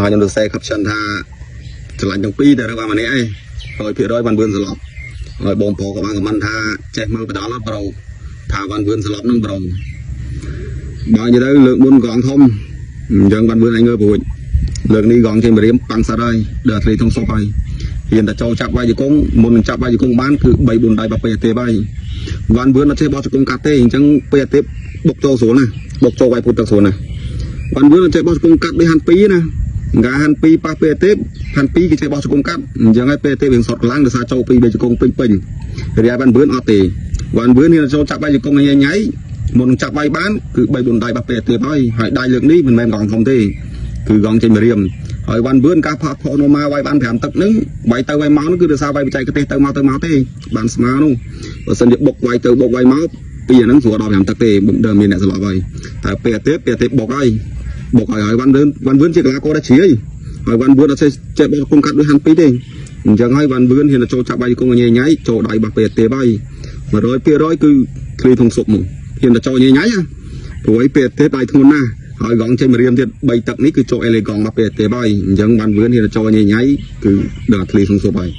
ខ្ញុំទៅសេខັບឆិនថាឆ្លាញ់ទាំងពីរតែរបស់ម្នាក់ឯងហើយភាគរយបានវឿនស្លាប់ហើយបងប្អូនក៏បានខមមិនថាចេះមើលបដាល់ប្រូថាបានវឿនស្លាប់នឹងប្រូបើនិយាយទៅលើកមុនកងធំអញ្ចឹងបានវឿនឯងងើប្រួចលើកនេះកងចេញបរៀមប៉ាំងសាត់ហើយដល់ធ្លីធំសុបហើយហ៊ានតែចូលចាប់វាយជង្គង់មុននឹងចាប់វាយជង្គង់បានគឺ3 4ដៃបាពេទេបាយបានវឿនអត់ចេះបោះជង្គង់កាត់ទេអញ្ចឹងពេទេបុកចូលស្រួលណាបុកចូលវាយពុតទឹកស្រួលណាបានវឿនអត់ចេះបោះជង្គង់កាត់ដូចហាន់2ណាកាហាន់2ប៉ះពេទេហាន់2គេចេះបោះជង្គង់កាត់អញ្ចឹងហើយពេទេវាសតខ្លាំងដោយសារចូល2 3ជង្គង់ពេញរីឯបានវឿនអត់ទេបានវឿនហ៊ានចូលចាប់វាយជង្គង់ញ៉ៃមុននឹងចាប់វាយបានគឺ3 4ដៃបាពេទេហើយដៃលើកនេះមិនមែនកងធំទេគឺកងចេញបរៀមហើយបានវឿនការផាត់ផោណូម៉ាវាយបាន5ទឹកហ្នឹងវាយទៅវាយមកនោះគឺដោយសារវាយបច្ចេកទេសទៅមកទេបានស្មើនោះបើសិនជាបុកវាយទៅបុកវាយមកពីអាហ្នឹងស្រួលដល់5ទឹកទេដើមមានអ្នកស្លាប់ហើយតែពេលទេបុកហើយបានវឿនជាកីឡាករដែលជ្រាយហើយបានវឿនអត់ចេះបោះគុំកាត់ដូចហាន់2ទេអញ្ចឹងហើយបានវឿនហ៊ានចូលចាប់វាយគុំញ៉ៃចូលដៃរបស់ពេលទេហើយ100%គឺឃ្លីធំសុបមកហ៊ានទៅចូលញ៉ៃណាព្រោះឯពេលទេដៃធ្ងន់ណាស់ហើយកងចេញមករៀមទៀត3ទឹកនេះគឺចូលអេលេកងមកពេលទេហើយអញ្ចឹងបានវឿនហ៊ានទៅចូលញ៉ៃគឺដល់ឃ្លីធំសុបហើយ